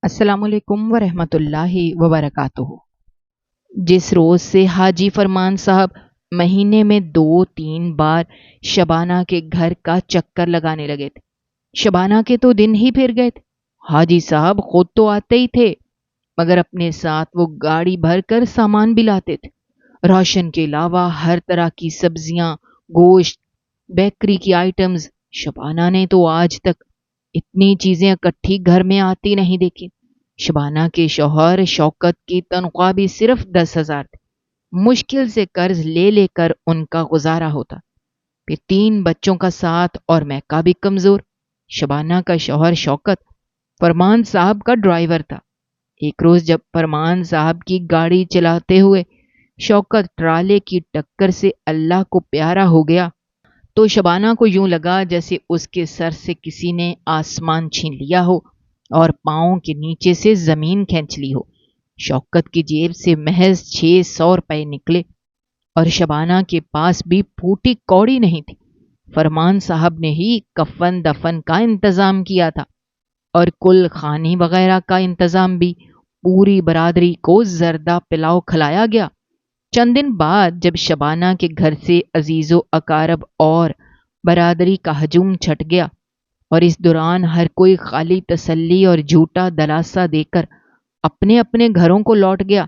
السلام علیکم ورحمۃ اللہ وبرکاتہ۔ جس روز سے حاجی فرمان صاحب مہینے میں 2-3 بار شبانہ کے گھر کا چکر لگانے لگے تھے، شبانہ کے تو دن ہی پھر گئے تھے۔ حاجی صاحب خود تو آتے ہی تھے، مگر اپنے ساتھ وہ گاڑی بھر کر سامان بھی لاتے تھے۔ راشن کے علاوہ ہر طرح کی سبزیاں، گوشت، بیکری کی آئٹمز۔ شبانہ نے تو آج تک اتنی چیزیں اکٹھی گھر میں آتی نہیں دیکھی۔ شبانہ کے شوہر شوکت کی تنخواہ بھی صرف 10,000 تھی۔ مشکل سے قرض لے لے کر ان کا گزارا ہوتا، پھر 3 بچوں کا ساتھ اور میکا بھی کمزور۔ شبانہ کا شوہر شوکت فرمان صاحب کا ڈرائیور تھا۔ ایک روز جب فرمان صاحب کی گاڑی چلاتے ہوئے شوکت ٹرالے کی ٹکر سے اللہ کو پیارا ہو گیا تو شبانہ کو یوں لگا جیسے اس کے سر سے کسی نے آسمان چھین لیا ہو اور پاؤں کے نیچے سے زمین کھینچ لی ہو۔ شوکت کی جیب سے محض 600 روپے نکلے اور شبانہ کے پاس بھی پھوٹی کوڑی نہیں تھی۔ فرمان صاحب نے ہی کفن دفن کا انتظام کیا تھا اور کل خانی وغیرہ کا انتظام بھی۔ پوری برادری کو زردہ پلاؤ کھلایا گیا۔ چند دن بعد جب شبانہ کے گھر سے عزیز و اقارب اور برادری کا ہجوم چھٹ گیا اور اس دوران ہر کوئی خالی تسلی اور جھوٹا دلاسا دے کر اپنے اپنے گھروں کو لوٹ گیا،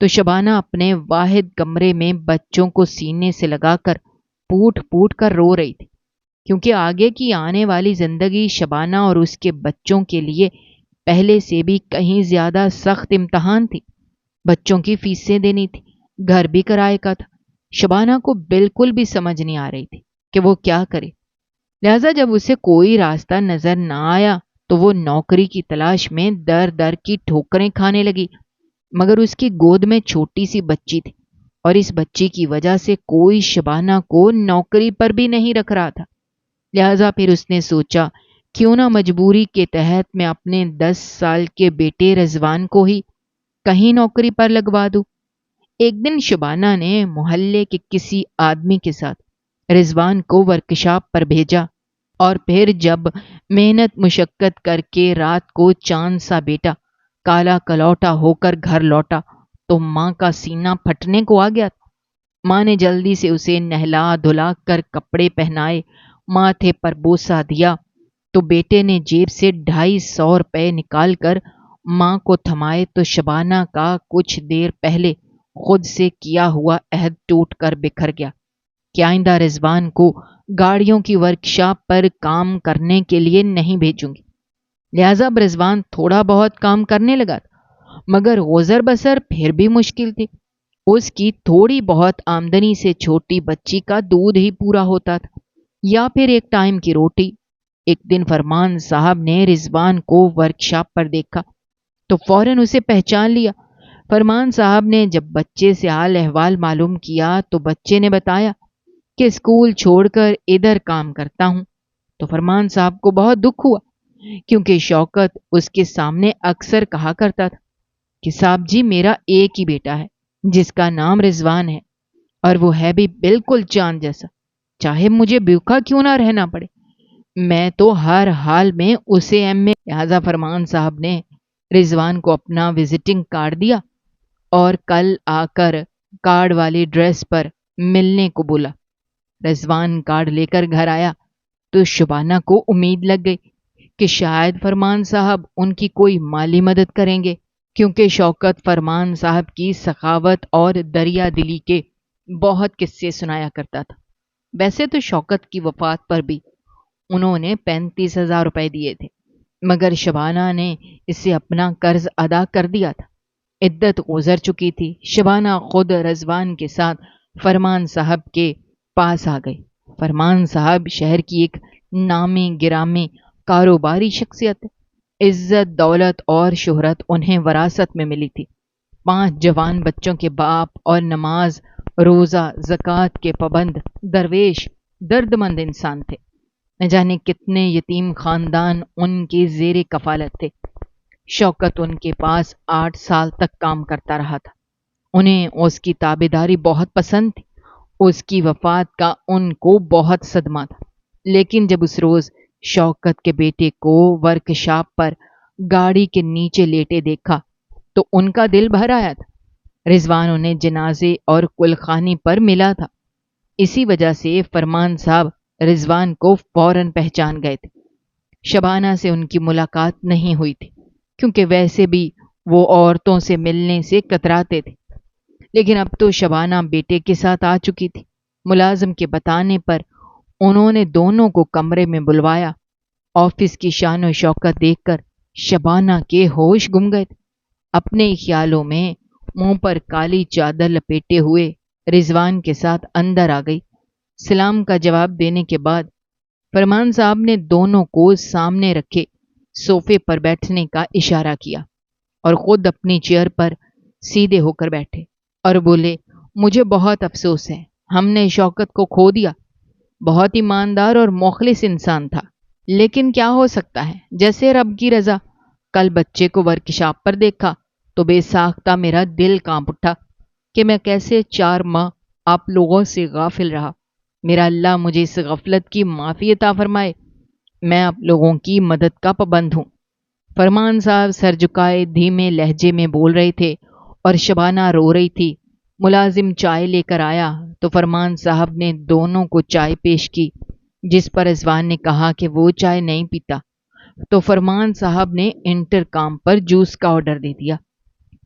تو شبانہ اپنے واحد کمرے میں بچوں کو سینے سے لگا کر پوٹ پوٹ کر رو رہی تھی، کیونکہ آگے کی آنے والی زندگی شبانہ اور اس کے بچوں کے لیے پہلے سے بھی کہیں زیادہ سخت امتحان تھی۔ بچوں کی فیسیں دینی تھی، گھر بھی کرائے کا تھا۔ شبانہ کو بالکل بھی سمجھ نہیں آ رہی تھی کہ وہ کیا کرے، لہذا جب اسے کوئی راستہ نظر نہ آیا تو وہ نوکری کی تلاش میں در در کی ٹھوکریں کھانے لگی۔ مگر اس کی گود میں چھوٹی سی بچی تھی اور اس بچی کی وجہ سے کوئی شبانہ کو نوکری پر بھی نہیں رکھ رہا تھا، لہذا پھر اس نے سوچا کیوں نہ مجبوری کے تحت میں اپنے 10 سال کے بیٹے رضوان کو ہی کہیں نوکری پر لگوا دوں۔ ایک دن شبانہ نے محلے کے کسی آدمی کے ساتھ رضوان کو ورکشاپ پر بھیجا اور پھر جب محنت مشقت کر کے رات کو چاند سا بیٹا کالا کلوٹا ہو کر گھر لوٹا تو ماں کا سینہ پھٹنے کو آ گیا۔ ماں نے جلدی سے اسے نہلا دھلا کر کپڑے پہنائے، ماتھے پر بوسہ دیا تو بیٹے نے جیب سے 250 روپے نکال کر ماں کو تھمائے تو شبانہ کا کچھ دیر پہلے خود سے کیا ہوا عہد ٹوٹ کر بکھر گیا کہ آئندہ رضوان کو گاڑیوں کی ورکشاپ پر کام کرنے کے لیے نہیں بھیجوں گی۔ لہذا رضوان تھوڑا بہت کام کرنے لگا تھا، مگر گزر بسر پھر بھی مشکل تھی۔ اس کی تھوڑی بہت آمدنی سے چھوٹی بچی کا دودھ ہی پورا ہوتا تھا یا پھر ایک ٹائم کی روٹی۔ ایک دن فرمان صاحب نے رضوان کو ورکشاپ پر دیکھا تو فوراً اسے پہچان لیا۔ فرمان صاحب نے جب بچے سے حال احوال معلوم کیا تو بچے نے بتایا کہ اسکول چھوڑ کر ادھر کام کرتا ہوں، تو فرمان صاحب کو بہت دکھ ہوا، کیونکہ شوکت اس کے سامنے اکثر کہا کرتا تھا کہ صاحب جی میرا ایک ہی بیٹا ہے جس کا نام رضوان ہے، اور وہ ہے بھی بالکل چاند جیسا، چاہے مجھے بھوکا کیوں نہ رہنا پڑے، میں تو ہر حال میں اسے ایم اے۔ لہذا فرمان صاحب نے رضوان کو اپنا وزٹنگ کارڈ دیا اور کل آ کر کارڈ والی ڈریس پر ملنے کو بولا۔ رضوان کارڈ لے کر گھر آیا تو شبانہ کو امید لگ گئی کہ شاید فرمان صاحب ان کی کوئی مالی مدد کریں گے، کیونکہ شوکت فرمان صاحب کی سخاوت اور دریا دلی کے بہت قصے سنایا کرتا تھا۔ ویسے تو شوکت کی وفات پر بھی انہوں نے 35,000 روپے دیے تھے، مگر شبانہ نے اسے اپنا قرض ادا کر دیا تھا۔ عدت گزر چکی تھی، شبانہ خود رضوان کے ساتھ فرمان صاحب کے پاس آ گئی۔ فرمان صاحب شہر کی ایک نامی گرامی کاروباری شخصیت ہے۔ عزت دولت اور شہرت انہیں وراثت میں ملی تھی۔ 5 جوان بچوں کے باپ اور نماز روزہ زکوٰۃ کے پابند درویش درد مند انسان تھے۔ نہ جانے کتنے یتیم خاندان ان کے زیر کفالت تھے۔ شوکت ان کے پاس 8 سال تک کام کرتا رہا تھا۔ انہیں اس کی تابعداری بہت پسند تھی۔ اس کی وفات کا ان کو بہت صدمہ تھا، لیکن جب اس روز شوکت کے بیٹے کو ورکشاپ پر گاڑی کے نیچے لیٹے دیکھا تو ان کا دل بھر آیا تھا۔ رضوان انہیں جنازے اور کلخانی پر ملا تھا۔ اسی وجہ سے فرمان صاحب رضوان کو فوراً پہچان گئے تھے۔ شبانہ سے ان کی ملاقات نہیں ہوئی تھی کیونکہ ویسے بھی وہ عورتوں سے ملنے سے کتراتے تھے، لیکن اب تو شبانہ بیٹے کے ساتھ آ چکی تھی۔ ملازم کے بتانے پر انہوں نے دونوں کو کمرے میں بلوایا۔ آفس کی شان و شوکت دیکھ کر شبانہ کے ہوش گم گئے تھے۔ اپنے خیالوں میں منہ پر کالی چادر لپیٹے ہوئے رضوان کے ساتھ اندر آ گئی۔ سلام کا جواب دینے کے بعد فرمان صاحب نے دونوں کو سامنے رکھے صوفے پر بیٹھنے کا اشارہ کیا اور خود اپنی چیئر پر سیدھے ہو کر بیٹھے اور بولے، مجھے بہت افسوس ہے، ہم نے شوکت کو کھو دیا۔ بہت ایماندار اور مخلص انسان تھا، لیکن کیا ہو سکتا ہے، جیسے رب کی رضا۔ کل بچے کو ورکشاپ پر دیکھا تو بے ساختہ میرا دل کانپ اٹھا کہ میں کیسے 4 ماہ آپ لوگوں سے غافل رہا۔ میرا اللہ مجھے اس غفلت کی معافی عطا فرمائے۔ میں آپ لوگوں کی مدد کا پابند ہوں۔ فرمان صاحب سر جھکائے دھیمے لہجے میں بول رہے تھے اور شبانہ رو رہی تھی۔ ملازم چائے لے کر آیا تو فرمان صاحب نے دونوں کو چائے پیش کی، جس پر رضوان نے کہا کہ وہ چائے نہیں پیتا، تو فرمان صاحب نے انٹرکام پر جوس کا آرڈر دے دیا۔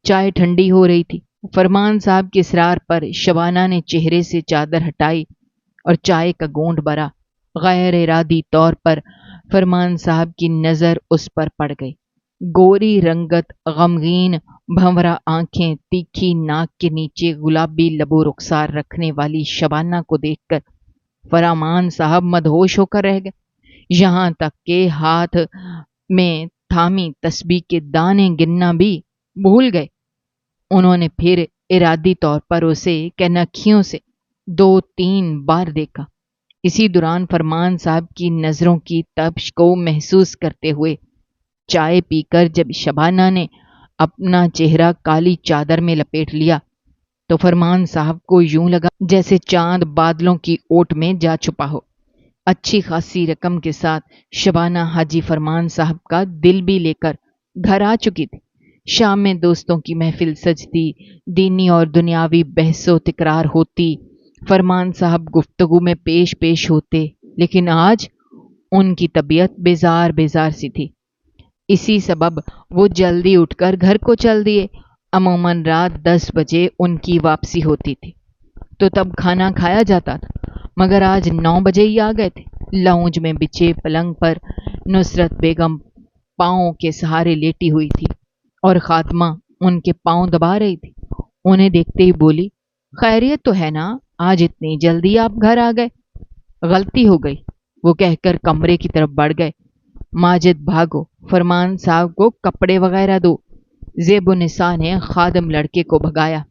چائے ٹھنڈی ہو رہی تھی۔ فرمان صاحب کے اصرار پر شبانہ نے چہرے سے چادر ہٹائی اور چائے کا گھونٹ بھرا۔ غیر ارادی طور پر فرمان صاحب کی نظر اس پر پڑ گئی۔ گوری رنگت، غمگین بھنورا آنکھیں، تیکھی ناک کے نیچے گلابی لب و رخسار رکھنے والی شبانہ کو دیکھ کر فرمان صاحب مدہوش ہو کر رہ گئے، یہاں تک کہ ہاتھ میں تھامی تسبیح کے دانے گننا بھی بھول گئے۔ انہوں نے پھر ارادی طور پر اسے کنکھیوں سے 2-3 بار دیکھا۔ اسی دوران فرمان صاحب کی نظروں کی تپش کو محسوس کرتے ہوئے چائے پی کر جب شبانہ نے اپنا چہرہ کالی چادر میں لپیٹ لیا تو فرمان صاحب کو یوں لگا جیسے چاند بادلوں کی اوٹ میں جا چھپا ہو۔ اچھی خاصی رقم کے ساتھ شبانہ حاجی فرمان صاحب کا دل بھی لے کر گھر آ چکی تھی۔ شام میں دوستوں کی محفل سجتی، دینی اور دنیاوی بحث و تکرار ہوتی، فرمان صاحب گفتگو میں پیش ہوتے، لیکن آج ان کی طبیعت بیزار بیزار سی تھی۔ اسی سبب وہ جلدی اٹھ کر گھر کو چل دیے۔ عموماً رات 10 بجے ان کی واپسی ہوتی تھی تو تب کھانا کھایا جاتا تھا، مگر آج 9 بجے ہی آ گئے تھے۔ لاؤنج میں بچھے پلنگ پر نصرت بیگم پاؤں کے سہارے لیٹی ہوئی تھی اور خاتمہ ان کے پاؤں دبا رہی تھی۔ انہیں دیکھتے ہی بولی، خیریت تو ہے نا، آج اتنی جلدی آپ گھر آ گئے؟ غلطی ہو گئی، وہ کہہ کر کمرے کی طرف بڑھ گئے۔ ماجد بھاگو، فرمان صاحب کو کپڑے وغیرہ دو۔ زیب النساء نے خادم لڑکے کو بھگایا۔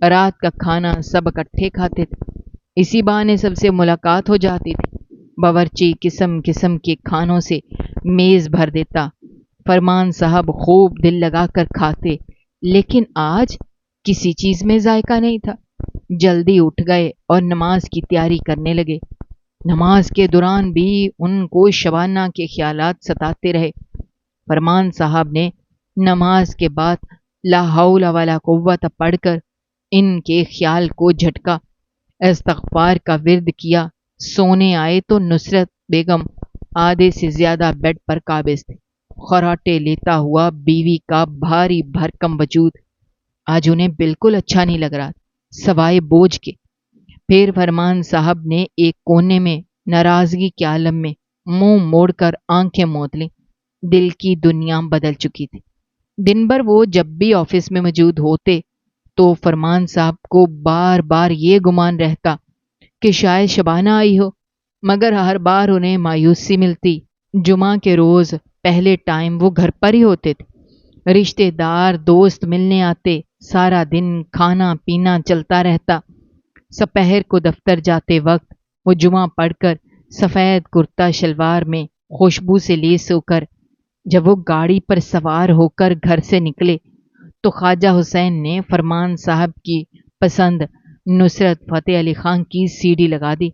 رات کا کھانا سب اکٹھے کھاتے تھے، اسی بہانے سب سے ملاقات ہو جاتی تھی۔ باورچی قسم قسم کے کھانوں سے میز بھر دیتا۔ فرمان صاحب خوب دل لگا کر کھاتے، لیکن آج کسی چیز میں ذائقہ نہیں تھا۔ جلدی اٹھ گئے اور نماز کی تیاری کرنے لگے۔ نماز کے دوران بھی ان کو شبانہ کے خیالات ستاتے رہے۔ فرمان صاحب نے نماز کے بعد لا حول ولا قوت پڑھ کر ان کے خیال کو جھٹکا، استغفار کا ورد کیا۔ سونے آئے تو نصرت بیگم آدھے سے زیادہ بیڈ پر قابض تھے، خراٹے لیتا ہوا بیوی کا بھاری بھرکم وجود آج انہیں بالکل اچھا نہیں لگ رہا، سوائے بوجھ کے۔ پھر فرمان صاحب نے ایک کونے میں ناراضگی کے عالم میں منہ موڑ کر آنکھیں موند لیں۔ دل کی دنیا بدل چکی تھی۔ دن بھر وہ جب بھی آفس میں موجود ہوتے تو فرمان صاحب کو بار بار یہ گمان رہتا کہ شاید شبانہ آئی ہو، مگر ہر بار انہیں مایوسی ملتی۔ جمعہ کے روز پہلے ٹائم وہ گھر پر ہی ہوتے تھے، رشتے دار دوست ملنے آتے، سارا دن کھانا پینا چلتا رہتا۔ سپہر کو دفتر جاتے وقت وہ جمعہ پڑھ کر سفید کرتا شلوار میں خوشبو سے لیس ہو کر جب وہ گاڑی پر سوار ہو کر گھر سے نکلے تو خواجہ حسین نے فرمان صاحب کی پسند نصرت فتح علی خان کی سی ڈی لگا دی۔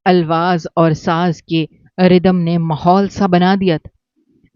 الفاظ اور ساز کے ردم نے ماحول سا بنا دیا تھا۔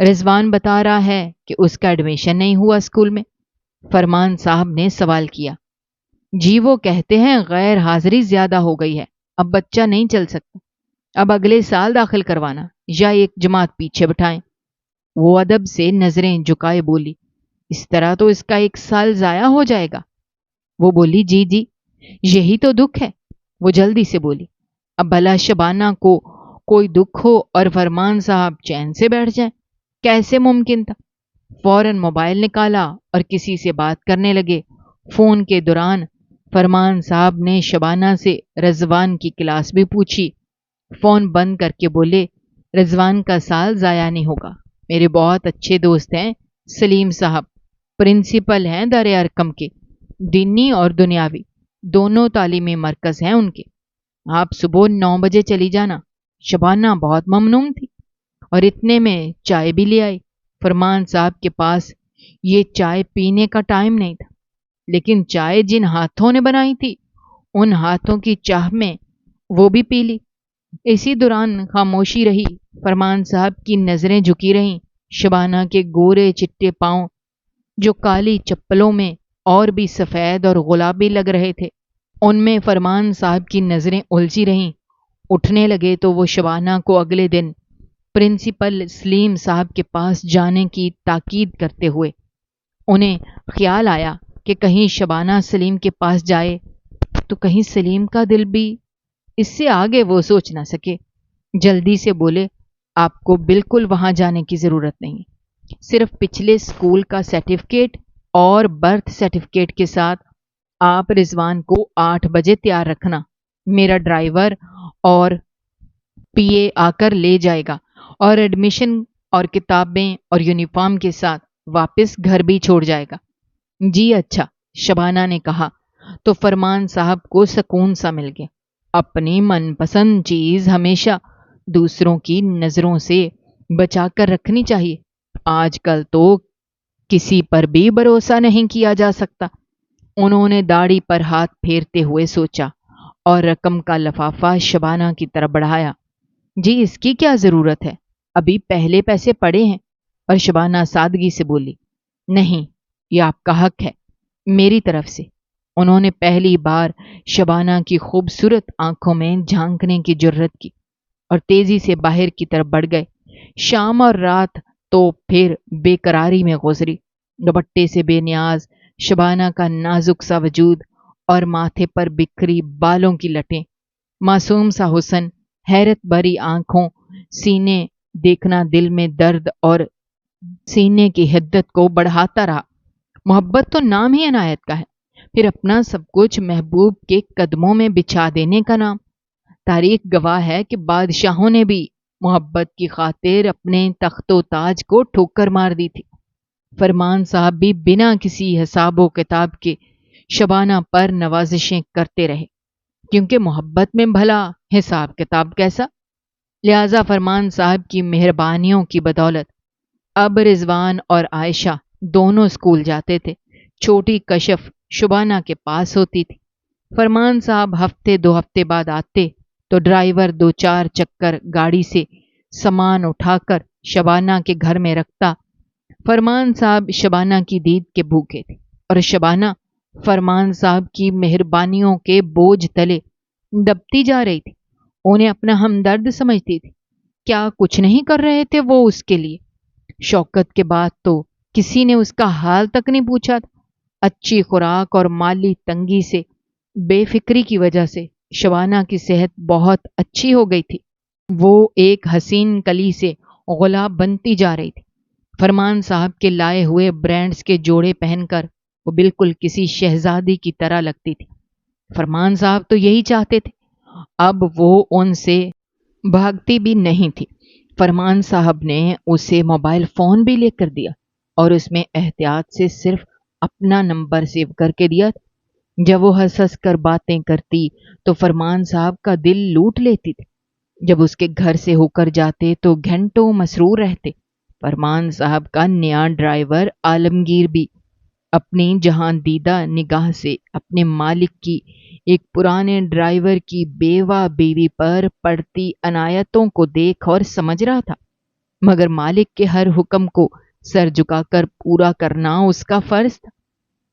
رضوان بتا رہا ہے کہ اس کا ایڈمیشن نہیں ہوا اسکول میں۔ فرمان صاحب نے سوال کیا۔ جی وہ کہتے ہیں غیر حاضری زیادہ ہو گئی ہے، اب بچہ نہیں چل سکتا، اب اگلے سال داخل کروانا یا ایک جماعت پیچھے بٹھائیں۔ وہ ادب سے نظریں جھکائے بولی، اس طرح تو اس کا ایک سال ضائع ہو جائے گا۔ وہ بولی جی جی یہی تو دکھ ہے۔ وہ جلدی سے بولی، اب بھلا شبانہ کو کوئی دکھ ہو اور فرمان صاحب چین سے بیٹھ جائیں، کیسے ممکن تھا؟ فوراً موبائل نکالا اور کسی سے بات کرنے لگے۔ فون کے دوران فرمان صاحب نے شبانہ سے رضوان کی کلاس بھی پوچھی۔ فون بند کر کے بولے، رضوان کا سال ضائع نہیں ہوگا، میرے بہت اچھے دوست ہیں سلیم صاحب، پرنسپل ہیں دار ارقم کے، دینی اور دنیاوی دونوں تعلیمی مرکز ہیں ان کے۔ آپ صبح 9 بجے چلی جانا۔ شبانہ بہت ممنون تھی اور اتنے میں چائے بھی لے آئی۔ فرمان صاحب کے پاس یہ چائے پینے کا ٹائم نہیں تھا، لیکن چائے جن ہاتھوں نے بنائی تھی ان ہاتھوں کی چاہ میں وہ بھی پی لی۔ اسی دوران خاموشی رہی۔ فرمان صاحب کی نظریں جھکی رہیں۔ شبانہ کے گورے چٹے پاؤں جو کالی چپلوں میں اور بھی سفید اور گلابی لگ رہے تھے، ان میں فرمان صاحب کی نظریں الجھی رہیں۔ اٹھنے لگے تو وہ شبانہ کو اگلے دن پرنسپل سلیم صاحب کے پاس جانے کی تاکید کرتے ہوئے انہیں خیال آیا کہ کہیں شبانہ سلیم کے پاس جائے تو کہیں سلیم کا دل بھی، اس سے آگے وہ سوچ نہ سکے۔ جلدی سے بولے، آپ کو بالکل وہاں جانے کی ضرورت نہیں، صرف پچھلے اسکول کا سرٹیفکیٹ اور برتھ سرٹیفکیٹ کے ساتھ آپ رضوان کو 8 بجے تیار رکھنا، میرا ڈرائیور اور پی اے آ کر لے جائے گا اور ایڈمیشن اور کتابیں اور یونیفارم کے ساتھ واپس گھر بھی چھوڑ جائے گا۔ جی اچھا، شبانہ نے کہا تو فرمان صاحب کو سکون سا مل گیا۔ اپنی من پسند چیز ہمیشہ دوسروں کی نظروں سے بچا کر رکھنی چاہیے۔ آج کل تو کسی پر بھی بھروسہ نہیں کیا جا سکتا۔ انہوں نے داڑھی پر ہاتھ پھیرتے ہوئے سوچا اور رقم کا لفافہ شبانہ کی طرف بڑھایا۔ جی اس کی کیا ضرورت ہے، ابھی پہلے پیسے پڑے ہیں۔ اور شبانہ سادگی سے بولی، نہیں یہ آپ کا حق ہے میری طرف سے۔ انہوں نے پہلی بار شبانہ کی خوبصورت آنکھوں میں جھانکنے کی جرت کی اور تیزی سے باہر کی طرف بڑھ گئے۔ شام اور رات تو پھر بے قراری میں گزری۔ دوپٹے سے بے نیاز شبانہ کا نازک سا وجود اور ماتھے پر بکھری بالوں کی لٹیں، معصوم سا حسن، حیرت بھری آنکھوں، سینے دیکھنا دل میں درد اور سینے کی حدت کو بڑھاتا رہا۔ محبت تو نام ہی عنایت کا ہے، پھر اپنا سب کچھ محبوب کے قدموں میں بچھا دینے کا نام۔ تاریخ گواہ ہے کہ بادشاہوں نے بھی محبت کی خاطر اپنے تخت و تاج کو ٹھوکر مار دی تھی۔ فرمان صاحب بھی بنا کسی حساب و کتاب کے شبانہ پر نوازشیں کرتے رہے، کیونکہ محبت میں بھلا حساب کتاب کیسا؟ لہذا فرمان صاحب کی مہربانیوں کی بدولت اب رضوان اور عائشہ دونوں اسکول جاتے تھے۔ چھوٹی کشف شبانہ کے پاس ہوتی تھی۔ فرمان صاحب ہفتے 2 ہفتے بعد آتے تو ڈرائیور 2-4 چکر گاڑی سے سامان اٹھا کر شبانہ کے گھر میں رکھتا۔ فرمان صاحب شبانہ کی دید کے بھوکے تھے اور شبانہ فرمان صاحب کی مہربانیوں کے بوجھ تلے دبتی جا رہی تھی۔ انہیں اپنا ہمدرد سمجھتی تھی۔ کیا کچھ نہیں کر رہے تھے وہ اس کے لیے؟ شوکت کے بعد تو کسی نے اس کا حال تک نہیں پوچھا تھا۔ اچھی خوراک اور مالی تنگی سے بے فکری کی وجہ سے شبانہ کی صحت بہت اچھی ہو گئی تھی۔ وہ ایک حسین کلی سے غلاب بنتی جا رہی تھی۔ فرمان صاحب کے لائے ہوئے برانڈز کے جوڑے پہن کر وہ بالکل کسی شہزادی کی طرح لگتی تھی۔ فرمان صاحب تو یہی چاہتے تھے۔ اب وہ ان سے بھاگتی بھی نہیں تھی۔ فرمان صاحب نے اسے موبائل فون بھی لے کر دیا اور اس میں احتیاط سے صرف اپنا نمبر سیو کر کے دیا تھا۔ جب وہ ہنس ہنس کر باتیں کرتی تو فرمان صاحب کا دل لوٹ لیتی تھی۔ جب اس کے گھر سے ہو کر جاتے تو گھنٹوں مسرور رہتے۔ فرمان صاحب کا نیا ڈرائیور عالمگیر بھی اپنی جہاں دیدہ نگاہ سے اپنے مالک کی ایک پرانے ڈرائیور کی بیوہ بیوی پر پڑتی عنایتوں کو دیکھ اور سمجھ رہا تھا۔ مگر مالک کے ہر حکم کو سر جھکا کر پورا کرنا اس کا فرض تھا۔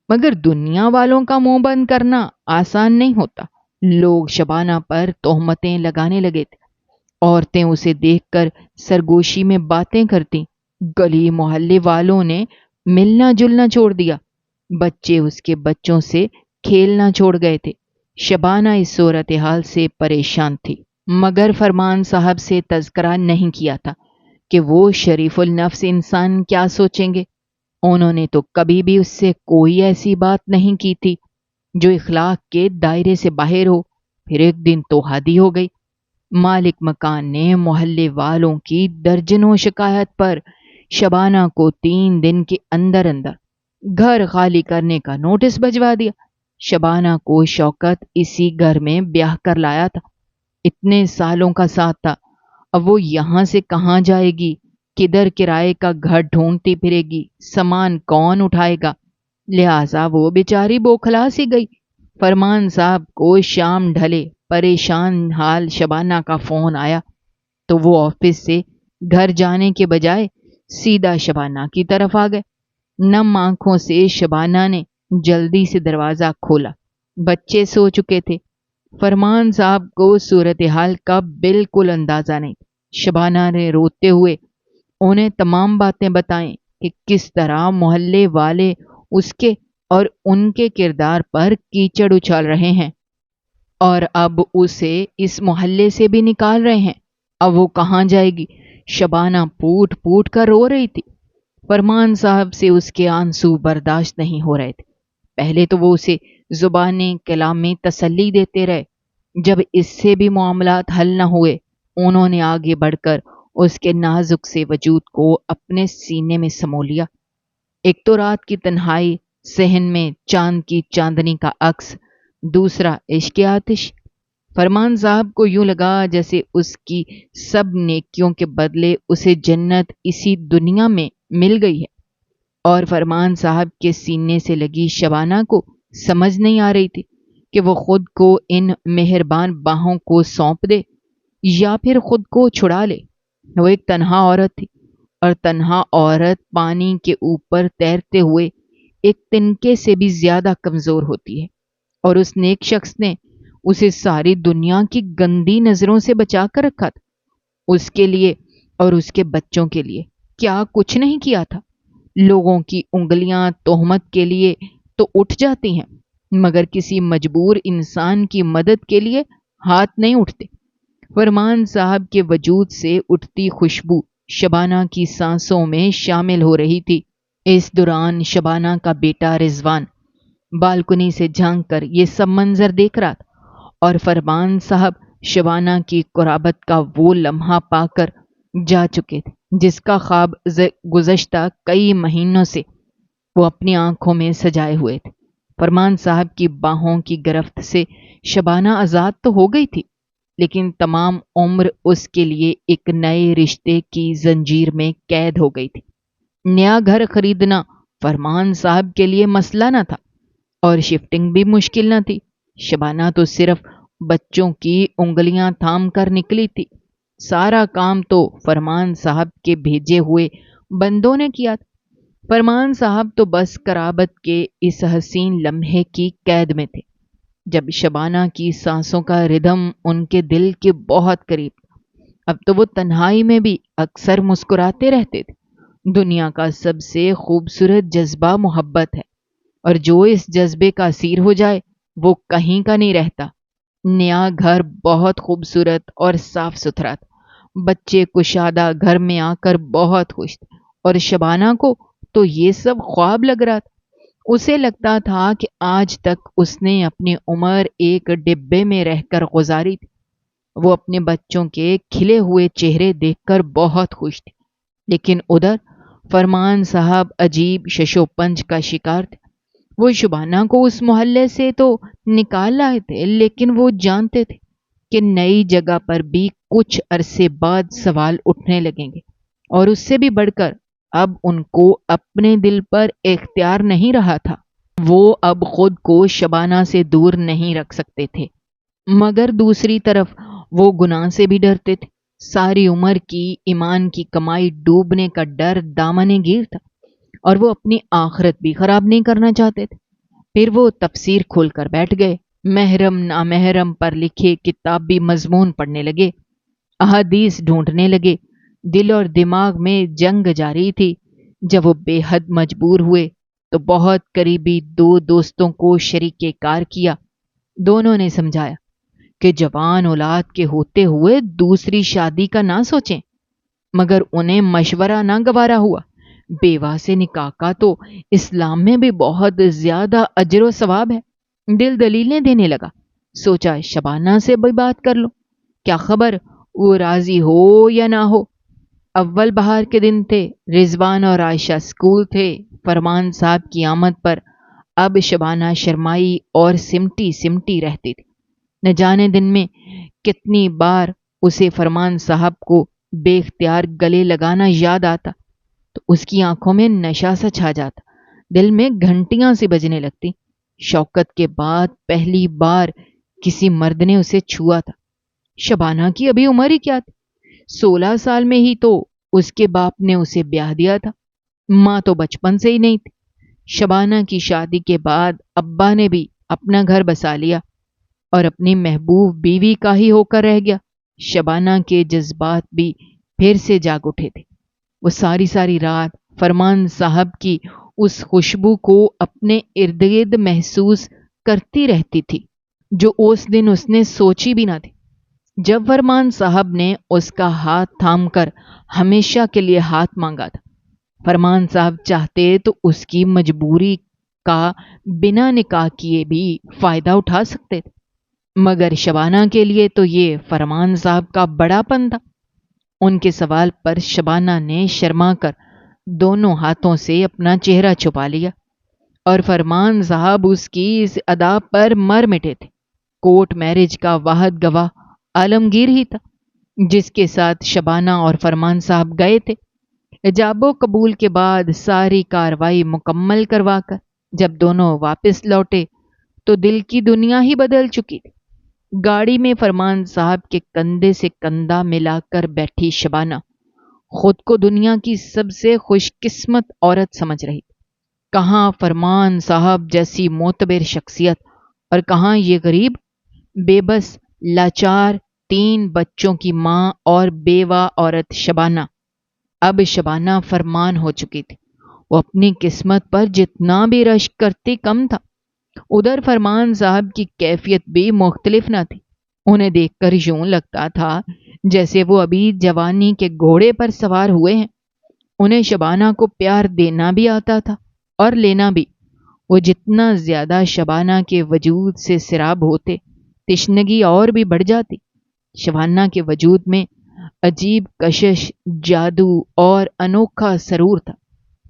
مگر دنیا والوں کا منہ بند کرنا آسان نہیں ہوتا۔ لوگ شبانہ پر تہمتیں لگانے لگے تھے۔ عورتیں اسے دیکھ کر سرگوشی میں باتیں کرتی۔ گلی محلے والوں نے ملنا جلنا چھوڑ دیا۔ بچے اس کے بچوں سے کھیلنا چھوڑ گئے تھے۔ شبانہ اس صورتحال سے پریشان تھی، مگر فرمان صاحب سے تذکرہ نہیں کیا تھا کہ وہ شریف النفس انسان کیا سوچیں گے۔ انہوں نے تو کبھی بھی اس سے کوئی ایسی بات نہیں کی تھی جو اخلاق کے دائرے سے باہر ہو۔ پھر ایک دن تو حادی ہو گئی۔ مالک مکان نے محلے والوں کی درجنوں شکایت پر شبانہ کو 3 دن کے اندر اندر گھر خالی کرنے کا نوٹس بھجوا دیا۔ شبانہ کو شوکت اسی گھر میں بیاہ کر لایا تھا، اتنے سالوں کا ساتھ تھا۔ اب وہ یہاں سے کہاں جائے گی؟ کدھر کرائے کا گھر ڈھونڈتی پھرے گی؟ سامان کون اٹھائے گا؟ لہٰذا وہ بیچاری بوکھلا سی گئی۔ فرمان صاحب کو شام ڈھلے پریشان حال شبانہ کا فون آیا تو وہ آفس سے گھر جانے کے بجائے سیدھا شبانہ کی طرف آ گئے۔ نم آنکھوں سے شبانہ نے جلدی سے دروازہ کھولا۔ بچے سو چکے تھے۔ فرمان صاحب کو صورتحال کا بالکل اندازہ نہیں۔ شبانہ نے روتے ہوئے انہیں تمام باتیں بتائیں کہ کس طرح محلے والے اس کے اور ان کے کردار پر کیچڑ اچھال رہے ہیں اور اب اسے اس محلے سے بھی نکال رہے ہیں۔ اب وہ کہاں جائے گی؟ شبانہ پوٹ پوٹ کر رو رہی تھی۔ فرمان صاحب سے اس کے آنسو برداشت نہیں ہو رہے تھے۔ پہلے تو وہ اسے زبانی کلام میں تسلی دیتے رہے۔ جب اس سے بھی معاملات حل نہ ہوئے، انہوں نے آگے بڑھ کر اس کے نازک سے وجود کو اپنے سینے میں سمو لیا۔ ایک تو رات کی تنہائی، صحن میں چاند کی چاندنی کا عکس، دوسرا عشق آتش۔ فرمان صاحب کو یوں لگا جیسے اس کی سب نیکیوں کے بدلے اسے جنت اسی دنیا میں مل گئی ہے، اور فرمان صاحب کے سینے سے لگی شبانہ کو سمجھ نہیں آ رہی تھی کہ وہ خود کو ان مہربان باہوں کو سونپ دے یا پھر خود کو چھڑا لے۔ وہ ایک تنہا عورت تھی، اور تنہا عورت پانی کے اوپر تیرتے ہوئے ایک تنکے سے بھی زیادہ کمزور ہوتی ہے، اور اس نیک شخص نے اسے ساری دنیا کی گندی نظروں سے بچا کر رکھا تھا۔ اس کے لیے اور اس کے بچوں کے لیے کیا کچھ نہیں کیا تھا؟ لوگوں کی انگلیاں تہمت کے لیے تو اٹھ جاتی ہیں، مگر کسی مجبور انسان کی مدد کے لیے ہاتھ نہیں اٹھتے۔ فرمان صاحب کے وجود سے اٹھتی خوشبو شبانہ کی سانسوں میں شامل ہو رہی تھی۔ اس دوران شبانہ کا بیٹا رضوان بالکنی سے جھانک کر یہ سب منظر دیکھ رہا تھا، اور فرمان صاحب شبانہ کی قرابت کا وہ لمحہ پا کر جا چکے تھے جس کا خواب گزشتہ کئی مہینوں سے وہ اپنی آنکھوں میں سجائے ہوئے تھے۔ فرمان صاحب کی باہوں کی گرفت سے شبانہ آزاد تو ہو گئی تھی، لیکن تمام عمر اس کے لیے ایک نئے رشتے کی زنجیر میں قید ہو گئی تھی۔ نیا گھر خریدنا فرمان صاحب کے لیے مسئلہ نہ تھا، اور شفٹنگ بھی مشکل نہ تھی۔ شبانہ تو صرف بچوں کی انگلیاں تھام کر نکلی تھی، سارا کام تو فرمان صاحب کے بھیجے ہوئے بندوں نے کیا تھا۔ فرمان صاحب تو بس قرابت کے اس حسین لمحے کی قید میں تھے جب شبانہ کی سانسوں کا ردھم ان کے دل کے بہت قریب تھا۔ اب تو وہ تنہائی میں بھی اکثر مسکراتے رہتے تھے۔ دنیا کا سب سے خوبصورت جذبہ محبت ہے، اور جو اس جذبے کا اسیر ہو جائے وہ کہیں کا نہیں رہتا۔ نیا گھر بہت خوبصورت اور صاف ستھرا تھا۔ بچے کشادہ گھر میں آ کر بہت خوش تھے، اور شبانہ کو تو یہ سب خواب لگ رہا تھا۔ اسے لگتا تھا کہ آج تک اس نے اپنی عمر ایک ڈبے میں رہ کر گزاری تھی۔ وہ اپنے بچوں کے کھلے ہوئے چہرے دیکھ کر بہت خوش تھی، لیکن ادھر فرمان صاحب عجیب ششوپنج کا شکار تھے۔ وہ شبانہ کو اس محلے سے تو نکال لائے تھے، لیکن وہ جانتے تھے کہ نئی جگہ پر بھی کچھ عرصے بعد سوال اٹھنے لگیں گے، اور اس سے بھی بڑھ کر اب ان کو اپنے دل پر اختیار نہیں رہا تھا۔ وہ اب خود کو شبانہ سے دور نہیں رکھ سکتے تھے، مگر دوسری طرف وہ گناہ سے بھی ڈرتے تھے۔ ساری عمر کی ایمان کی کمائی ڈوبنے کا ڈر دامنے گیر تھا، اور وہ اپنی آخرت بھی خراب نہیں کرنا چاہتے تھے۔ پھر وہ تفسیر کھول کر بیٹھ گئے، محرم نامحرم پر لکھے کتابی مضمون پڑھنے لگے، احادیث ڈھونڈنے لگے۔ دل اور دماغ میں جنگ جاری تھی۔ جب وہ بے حد مجبور ہوئے تو بہت قریبی دو دوستوں کو شریک کار کیا۔ دونوں نے سمجھایا کہ جوان اولاد کے ہوتے ہوئے دوسری شادی کا نہ سوچیں، مگر انہیں مشورہ نہ گوارا ہوا۔ بیوہ سے نکاح کا تو اسلام میں بھی بہت زیادہ اجر و ثواب ہے۔ دل دلیلیں دینے لگا، سوچا شبانہ سے بھی بات کر لو، کیا خبر وہ راضی ہو یا نہ ہو۔ اول بہار کے دن تھے، رضوان اور عائشہ اسکول تھے۔ فرمان صاحب کی آمد پر اب شبانہ شرمائی اور سمٹی سمٹی رہتی تھی۔ نہ جانے دن میں کتنی بار اسے فرمان صاحب کو بے اختیار گلے لگانا یاد آتا تو اس کی آنکھوں میں نشہ سا چھا جاتا، دل میں گھنٹیاں سی بجنے لگتی۔ شوکت کے بعد پہلی بار کسی مرد نے اسے چھوا تھا۔ شبانہ کی ابھی عمر ہی کیا تھی، 16 سال میں ہی تو اس کے باپ نے اسے بیاہ دیا تھا، ماں تو بچپن سے ہی نہیں تھی۔ شبانہ کی شادی کے بعد ابا نے بھی اپنا گھر بسا لیا اور اپنی محبوب بیوی کا ہی ہو کر رہ گیا۔ شبانہ کے جذبات بھی پھر سے جاگ اٹھے تھے۔ وہ ساری ساری رات فرمان صاحب کی اس خوشبو کو اپنے ارد گرد محسوس کرتی رہتی تھی جو اس دن اس نے سوچی بھی نہ تھی۔ جب فرمان صاحب نے اس کا ہاتھ تھام کر ہمیشہ کے لیے ہاتھ مانگا تھا، فرمان صاحب چاہتے تو اس کی مجبوری کا بنا نکاح کیے بھی فائدہ اٹھا سکتے تھے، مگر شبانہ کے لیے تو یہ فرمان صاحب کا بڑا پن تھا۔ ان کے سوال پر شبانہ نے شرما کر دونوں ہاتھوں سے اپنا چہرہ چھپا لیا، اور فرمان صاحب اس کی اس ادا پر مر مٹے تھے۔ کورٹ میرج کا واحد گواہ عالمگیر ہی تھا، جس کے ساتھ شبانہ اور فرمان صاحب گئے تھے۔ ایجاب و قبول کے بعد ساری کاروائی مکمل کروا کر جب دونوں واپس لوٹے تو دل کی دنیا ہی بدل چکی تھی۔ گاڑی میں فرمان صاحب کے کندھے سے کندھا ملا کر بیٹھی شبانہ خود کو دنیا کی سب سے خوش قسمت عورت سمجھ رہی تھی۔ کہاں فرمان صاحب جیسی معتبر شخصیت اور کہاں یہ غریب، بے بس، لاچار 3 بچوں کی ماں اور بیوہ عورت شبانہ۔ اب شبانہ فرمان ہو چکی تھی، وہ اپنی قسمت پر جتنا بھی رشک کرتی کم تھا۔ ادھر فرمان صاحب کی کیفیت بھی مختلف نہ تھی۔ انہیں دیکھ کر یوں لگتا تھا جیسے وہ ابھی جوانی کے گھوڑے پر سوار ہوئے ہیں۔ انہیں شبانہ کو پیار دینا بھی آتا تھا اور لینا بھی۔ وہ جتنا زیادہ شبانہ کے وجود سے سراب ہوتے، تشنگی اور بھی بڑھ جاتی۔ شبانہ کے وجود میں عجیب کشش، جادو اور انوکھا سرور تھا۔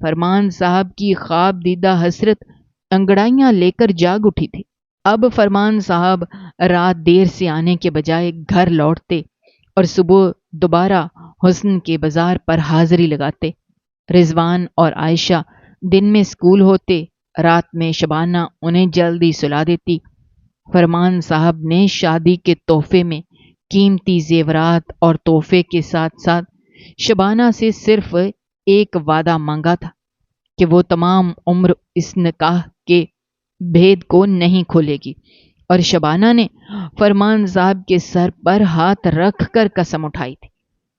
فرمان صاحب کی خواب دیدہ حسرت انگڑائیاں لے کر جاگ اٹھی تھی۔ اب فرمان صاحب رات دیر سے آنے کے بجائے گھر لوٹتے اور صبح دوبارہ حسن کے بازار پر حاضری لگاتے۔ رضوان اور عائشہ دن میں اسکول ہوتے، رات میں شبانہ انہیں جلدی سلا دیتی۔ فرمان صاحب نے شادی کے تحفے میں قیمتی زیورات اور تحفے کے ساتھ ساتھ شبانہ سے صرف ایک وعدہ مانگا تھا کہ وہ تمام عمر اس نکاح کے بھید کو نہیں کھولے گی، اور شبانہ نے فرمان صاحب کے سر پر ہاتھ رکھ کر قسم اٹھائی تھی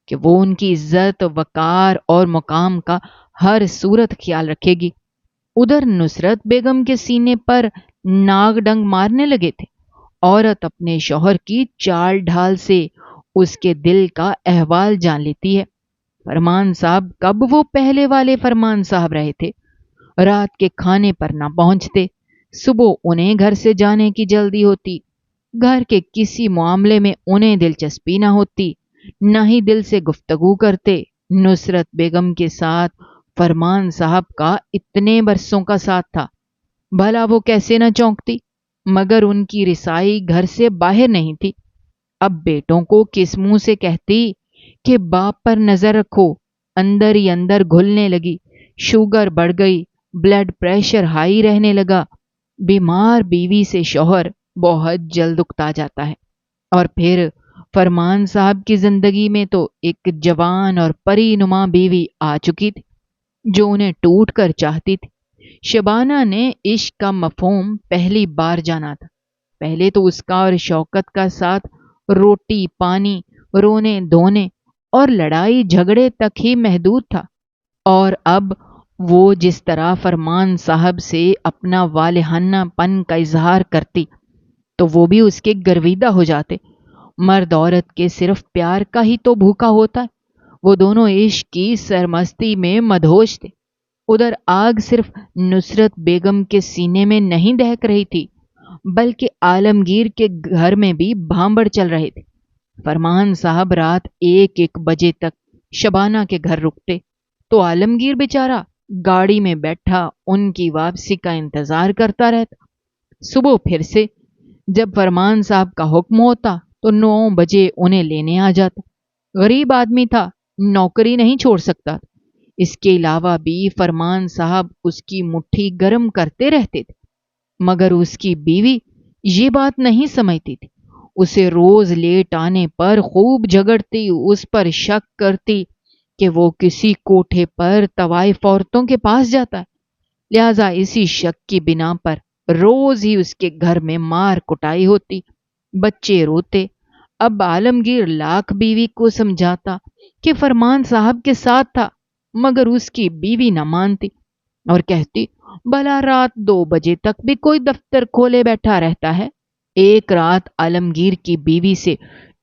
کہ وہ ان کی عزت، وقار اور مقام کا ہر صورت خیال رکھے گی۔ ادھر نصرت بیگم کے سینے پر ناگ ڈنگ مارنے لگے تھے۔ عورت اپنے شوہر کی چال ڈھال سے اس کے دل کا احوال جان لیتی ہے۔ فرمان صاحب کب وہ پہلے والے فرمان صاحب رہے تھے؟ رات کے کھانے پر نہ پہنچتے، صبح انہیں گھر سے جانے کی جلدی ہوتی، گھر کے کسی معاملے میں انہیں دلچسپی نہ ہوتی، نہ ہی دل سے گفتگو کرتے۔ نصرت بیگم کے ساتھ فرمان صاحب کا اتنے برسوں کا ساتھ تھا، بھلا وہ کیسے نہ چونکتی، مگر ان کی رسائی گھر سے باہر نہیں تھی۔ اب بیٹوں کو کس منہ سے کہتی کہ باپ پر نظر رکھو، اندر ہی اندر گھلنے لگی، شوگر بڑھ گئی، بلڈ پریشر ہائی رہنے لگا۔ بیمار بیوی سے شوہر بہت جلد اکتا جاتا ہے، اور پھر فرمان صاحب کی زندگی میں تو ایک جوان اور پری نما بیوی آ چکی تھی جو انہیں ٹوٹ کر چاہتی تھی۔ شبانہ نے عشق کا مفہوم پہلی بار جانا تھا۔ پہلے تو اس کا اور شوکت کا ساتھ روٹی پانی، رونے دھونے اور لڑائی جھگڑے تک ہی محدود تھا، اور اب وہ جس طرح فرمان صاحب سے اپنا والہانہ پن کا اظہار کرتی تو وہ بھی اس کے گرویدہ ہو جاتے۔ مرد عورت کے صرف پیار کا ہی تو بھوکا ہوتا ہے۔ وہ دونوں عشق کی سرمستی میں مدہوش تھے۔ ادھر آگ صرف نصرت بیگم کے سینے میں نہیں دہک رہی تھی، بلکہ عالمگیر کے گھر میں بھی بھانبڑ چل رہے تھے۔ فرمان صاحب رات 1-1 بجے تک شبانہ کے گھر رکتے تو عالمگیر بیچارہ گاڑی میں بیٹھا ان کی واپسی کا انتظار کرتا رہتا۔ صبح پھر سے جب فرمان صاحب کا حکم ہوتا تو 9 بجے انہیں لینے آ جاتا۔ غریب آدمی تھا، نوکری نہیں چھوڑ سکتا تھا۔ اس کے علاوہ بھی فرمان صاحب اس کی مٹھی گرم کرتے رہتے تھے، مگر اس کی بیوی یہ بات نہیں سمجھتی تھی۔ اسے روز لیٹ آنے پر خوب جھگڑتی، اس پر شک کرتی کہ وہ کسی کوٹھے پر طوائف عورتوں کے پاس جاتا ہے، لہذا اسی شک کی بنا پر روز ہی اس کے گھر میں مار کٹائی ہوتی، بچے روتے۔ اب عالمگیر لاکھ بیوی کو سمجھاتا کہ فرمان صاحب کے ساتھ تھا، مگر اس کی بیوی نہ مانتی اور کہتی بھلا رات 2 بجے تک بھی کوئی دفتر کھولے بیٹھا رہتا ہے۔ ایک رات عالمگیر کی بیوی سے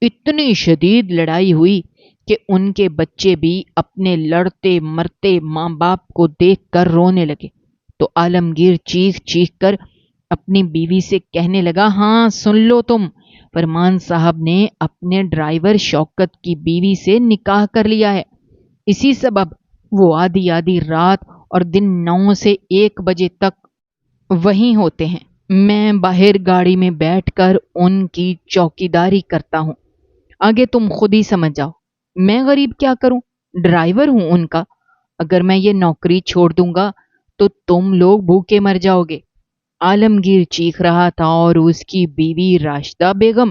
اتنی شدید لڑائی ہوئی کہ ان کے بچے بھی اپنے لڑتے مرتے ماں باپ کو دیکھ کر رونے لگے تو عالمگیر چیخ چیخ کر اپنی بیوی سے کہنے لگا، ہاں سن لو تم، فرمان صاحب نے اپنے ڈرائیور شوکت کی بیوی سے نکاح کر لیا ہے۔ اسی سبب وہ آدھی آدھی رات اور دن 9 سے 1 بجے تک وہیں ہوتے ہیں۔ میں باہر گاڑی میں بیٹھ کر ان کی چوکیداری کرتا ہوں۔ آگے تم خود ہی سمجھ جاؤ، میں غریب کیا کروں، ڈرائیور ہوں ان کا۔ اگر میں یہ نوکری چھوڑ دوں گا تو تم لوگ بھوکے مر جاؤ گے۔ عالمگیر چیخ رہا تھا اور اس کی بیوی راشدہ بیگم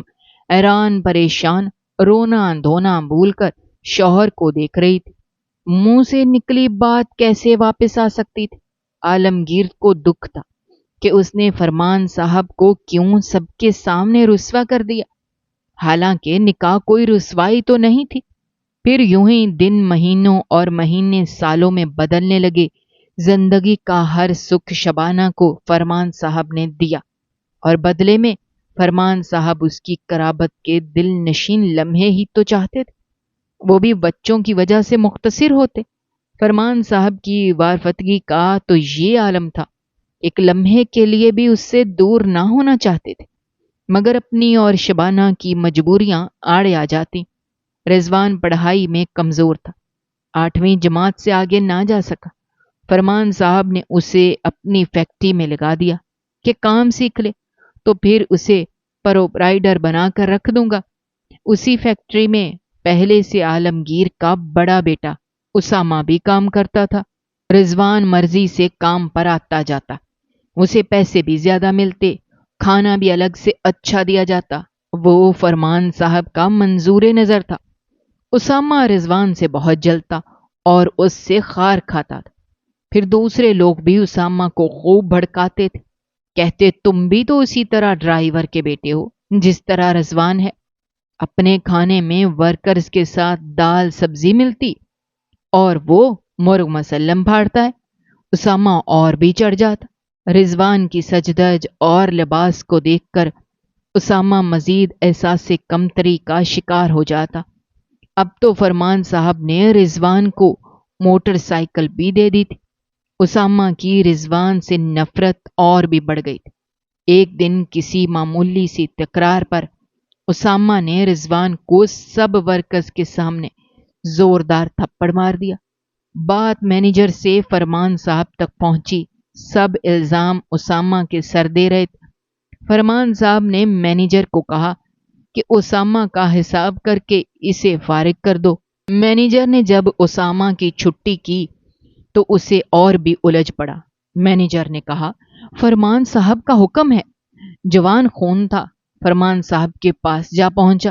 حیران پریشان رونا دھونا بھول کر شوہر کو دیکھ رہی تھی۔ منہ سے نکلی بات کیسے واپس آ سکتی تھی؟ عالمگیر کو دکھ تھا کہ اس نے فرمان صاحب کو کیوں سب کے سامنے رسوا کر دیا، حالانکہ نکاح کوئی رسوائی تو نہیں تھی۔ پھر یوں ہی دن مہینوں اور مہینے سالوں میں بدلنے لگے۔ زندگی کا ہر سکھ شبانہ کو فرمان صاحب نے دیا، اور بدلے میں فرمان صاحب اس کی قرابت کے دل نشین لمحے ہی تو چاہتے تھے، وہ بھی بچوں کی وجہ سے مختصر ہوتے۔ فرمان صاحب کی وارفتگی کا تو یہ عالم تھا، ایک لمحے کے لیے بھی اس سے دور نہ ہونا چاہتے تھے، مگر اپنی اور شبانہ کی مجبوریاں آڑے آ جاتی۔ رضوان پڑھائی میں کمزور تھا، 8ویں جماعت سے آگے نہ جا سکا۔ فرمان صاحب نے اسے اپنی فیکٹری میں لگا دیا کہ کام سیکھ لے، تو پھر اسے پروپرائٹر بنا کر رکھ دوں گا۔ اسی فیکٹری میں پہلے سے عالمگیر کا بڑا بیٹا اسامہ بھی کام کرتا تھا۔ رضوان مرضی سے کام پر آتا جاتا، اسے پیسے بھی زیادہ ملتے، کھانا بھی الگ سے اچھا دیا جاتا۔ وہ فرمان صاحب کا منظور نظر تھا۔ اسامہ رضوان سے بہت جلتا اور اس سے خار کھاتا تھا۔ پھر دوسرے لوگ بھی اسامہ کو خوب بھڑکاتے تھے، کہتے تم بھی تو اسی طرح ڈرائیور کے بیٹے ہو جس طرح رضوان ہے۔ اپنے کھانے میں ورکرز کے ساتھ دال سبزی ملتی اور وہ مرغ مسلم پھاڑتا ہے۔ اسامہ اور بھی چڑھ جاتا۔ رضوان کی سجدج اور لباس کو دیکھ کر اسامہ مزید احساس کمتری کا شکار ہو جاتا۔ اب تو فرمان صاحب نے رضوان کو موٹر سائیکل بھی دے دی تھی۔ اسامہ کی رضوان سے نفرت اور بھی بڑھ گئی تھی۔ ایک دن کسی معمولی سی تکرار پر اسامہ نے رضوان کو سب ورکرز کے سامنے زوردار تھپڑ مار دیا۔ بات مینیجر سے فرمان صاحب تک پہنچی، سب الزام اسامہ کے سر دے رہے تھے۔ فرمان صاحب نے مینیجر کو کہا کہ اسامہ کا حساب کر کے اسے فارغ کر دو۔ مینیجر نے جب اسامہ کی چھٹی کی تو اسے اور بھی الجھ پڑا۔ مینیجر نے کہا فرمان صاحب کا حکم ہے۔ جوان خون تھا، فرمان صاحب کے پاس جا پہنچا۔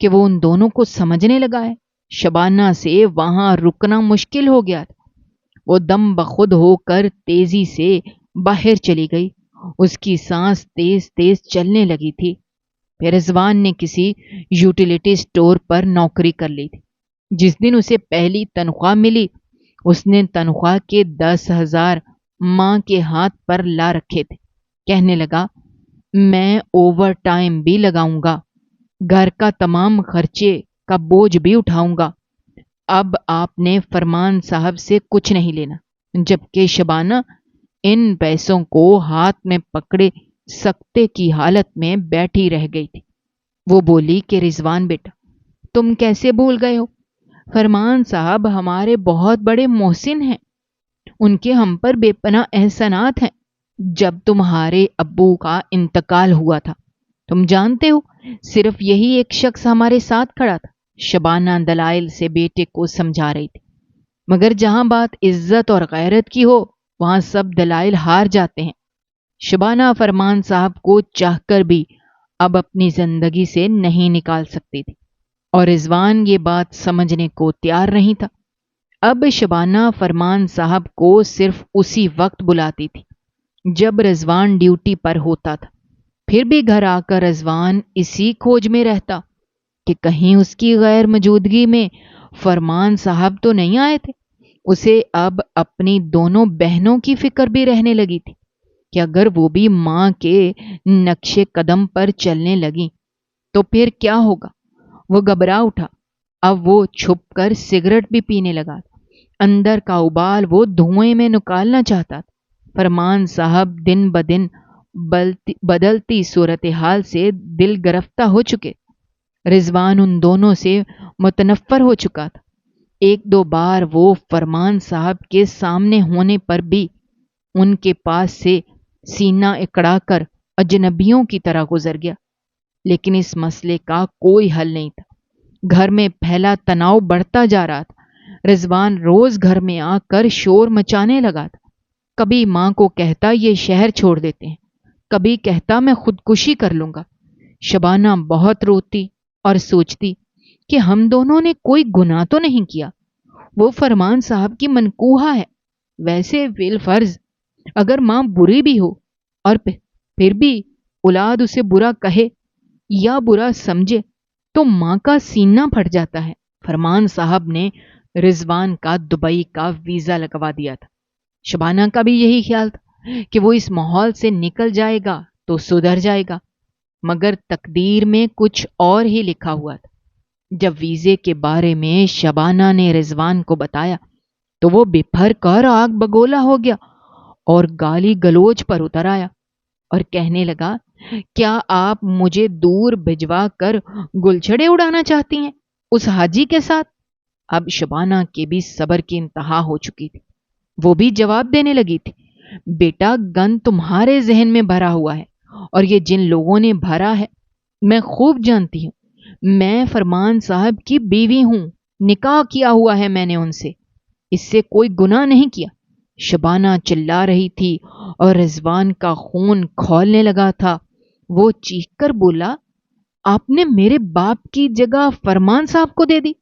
کہ وہ ان دونوں کو سمجھنے لگا ہے۔ شبانہ سے وہاں رکنا مشکل ہو گیا تھا۔ وہ دم بخود ہو کر تیزی سے باہر چلی گئی۔ اس کی سانس تیز تیز چلنے لگی تھی۔ پھر رضوان نے کسی یوٹیلیٹی سٹور پر نوکری کر لی تھی۔ جس دن اسے پہلی تنخواہ ملی، اس نے تنخواہ کے 10,000 ماں کے ہاتھ پر لا رکھے تھے۔ کہنے لگا، میں اوور ٹائم بھی لگاؤں گا، گھر کا تمام خرچے کا بوجھ بھی اٹھاؤں گا۔ اب آپ نے فرمان صاحب سے کچھ نہیں لینا۔ جبکہ شبانہ ان پیسوں کو ہاتھ میں پکڑے سکتے کی حالت میں بیٹھی رہ گئی تھی۔ وہ بولی کہ رضوان بیٹا، تم کیسے بھول گئے ہو؟ فرمان صاحب ہمارے بہت بڑے محسن ہیں، ان کے ہم پر بے پناہ احسانات ہیں۔ جب تمہارے ابو کا انتقال ہوا تھا، تم جانتے ہو، صرف یہی ایک شخص ہمارے ساتھ کھڑا تھا۔ شبانہ دلائل سے بیٹے کو سمجھا رہی تھی، مگر جہاں بات عزت اور غیرت کی ہو وہاں سب دلائل ہار جاتے ہیں۔ شبانہ فرمان صاحب کو چاہ کر بھی اب اپنی زندگی سے نہیں نکال سکتی تھی، اور رضوان یہ بات سمجھنے کو تیار نہیں تھا۔ اب شبانہ فرمان صاحب کو صرف اسی وقت بلاتی تھی جب رضوان ڈیوٹی پر ہوتا تھا۔ پھر بھی گھر آ کر رضوان اسی کھوج میں رہتا کہ کہیں اس کی غیر موجودگی میں فرمان صاحب تو نہیں آئے تھے۔ اسے اب اپنی دونوں بہنوں کی فکر بھی رہنے لگی تھی کہ اگر وہ بھی ماں کے نقش قدم پر چلنے لگیں تو پھر کیا ہوگا۔ وہ گھبرا اٹھا۔ اب وہ چھپ کر سگریٹ بھی پینے لگا تھا۔ اندر کا ابال وہ دھوئیں میں نکالنا چاہتا تھا۔ فرمان صاحب دن بدن بدلتی صورتحال سے دل گرفتہ ہو چکے۔ رضوان ان دونوں سے متنفر ہو چکا تھا۔ ایک دو بار وہ فرمان صاحب کے سامنے ہونے پر بھی ان کے پاس سے سینہ اکڑا کر اجنبیوں کی طرح گزر گیا، لیکن اس مسئلے کا کوئی حل نہیں تھا۔ گھر میں پھیلا تناؤ بڑھتا جا رہا تھا۔ رضوان روز گھر میں آ کر شور مچانے لگا تھا۔ کبھی ماں کو کہتا یہ شہر چھوڑ دیتے ہیں، کبھی کہتا میں خودکشی کر لوں گا۔ شبانہ بہت روتی اور سوچتی کہ ہم دونوں نے کوئی گناہ تو نہیں کیا، وہ فرمان صاحب کی منقوہہ ہے۔ ویسے بالفرض اگر ماں بری بھی ہو اور پھر بھی اولاد اسے برا کہے یا برا سمجھے تو ماں کا سینہ پھٹ جاتا ہے۔ فرمان صاحب نے رضوان کا دبئی کا ویزا لگوا دیا تھا۔ شبانہ کا بھی یہی خیال تھا کہ وہ اس ماحول سے نکل جائے گا تو سدھر جائے گا، مگر تقدیر میں کچھ اور ہی لکھا ہوا تھا۔ جب ویزے کے بارے میں شبانہ نے رضوان کو بتایا تو وہ بپھر کر آگ بگولا ہو گیا اور گالی گلوچ پر اتر آیا اور کہنے لگا، کیا آپ مجھے دور بھجوا کر گلچھڑے اڑانا چاہتی ہیں اس حاجی کے ساتھ؟ اب شبانہ کے بھی صبر کی انتہا ہو چکی تھی۔ وہ بھی جواب دینے لگی تھی، بیٹا گن تمہارے ذہن میں بھرا ہوا ہے، اور یہ جن لوگوں نے بھرا ہے میں خوب جانتی ہوں۔ میں فرمان صاحب کی بیوی ہوں، نکاح کیا ہوا ہے میں نے ان سے، اس سے کوئی گناہ نہیں کیا۔ شبانہ چلا رہی تھی اور رضوان کا خون کھولنے لگا تھا۔ وہ چیخ کر بولا، آپ نے میرے باپ کی جگہ فرمان صاحب کو دے دی۔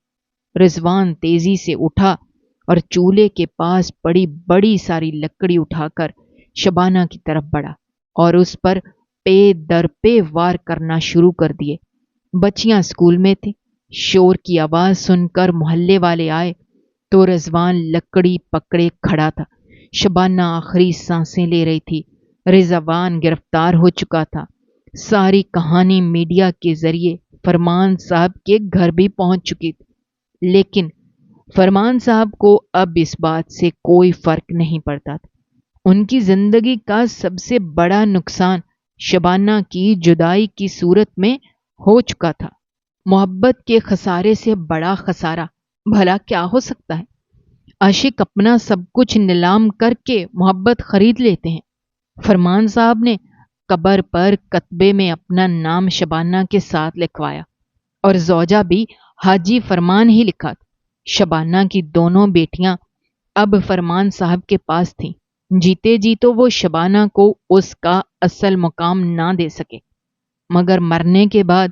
رضوان تیزی سے اٹھا اور چولہے کے پاس پڑی بڑی ساری لکڑی اٹھا کر شبانہ کی طرف بڑھا اور اس پر پے در پے وار کرنا شروع کر دیے۔ بچیاں اسکول میں تھیں۔ شور کی آواز سن کر محلے والے آئے تو رضوان لکڑی پکڑے کھڑا تھا۔ شبانہ آخری سانسیں لے رہی تھی۔ رضوان گرفتار ہو چکا تھا۔ ساری کہانی میڈیا کے ذریعے فرمان صاحب کے گھر بھی پہنچ چکی تھی، لیکن فرمان صاحب کو اب اس بات سے کوئی فرق نہیں پڑتا تھا۔ ان کی زندگی کا سب سے بڑا نقصان شبانہ کی جدائی کی صورت میں ہو چکا تھا۔ محبت کے خسارے سے بڑا خسارہ بھلا کیا ہو سکتا ہے؟ عاشق اپنا سب کچھ نیلام کر کے محبت خرید لیتے ہیں۔ فرمان صاحب نے قبر پر کتبے میں اپنا نام شبانہ کے ساتھ لکھوایا اور زوجہ بھی حاجی فرمان ہی لکھا تھا۔ شبانہ کی دونوں بیٹیاں اب فرمان صاحب کے پاس تھیں۔ جیتے جی تو وہ شبانہ کو اس کا اصل مقام نہ دے سکے، مگر مرنے کے بعد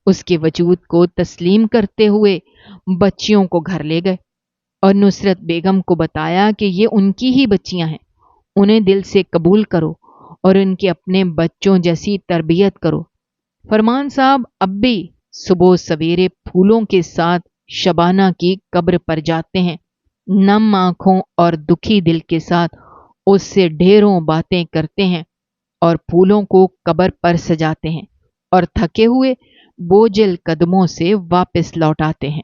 اس کے وجود کو تسلیم کرتے ہوئے بچیوں کو گھر لے گئے اور نصرت بیگم کو بتایا کہ یہ ان کی ہی بچیاں ہیں، انہیں دل سے قبول کرو اور ان کے اپنے بچوں جیسی تربیت کرو۔ فرمان صاحب اب بھی صبح سویرے پھولوں کے ساتھ شبانہ کی قبر پر جاتے ہیں، نم آنکھوں اور دکھی دل کے ساتھ اس سے ڈھیروں باتیں کرتے ہیں اور پھولوں کو قبر پر سجاتے ہیں اور تھکے ہوئے بوجھل قدموں سے واپس لوٹ آتے ہیں۔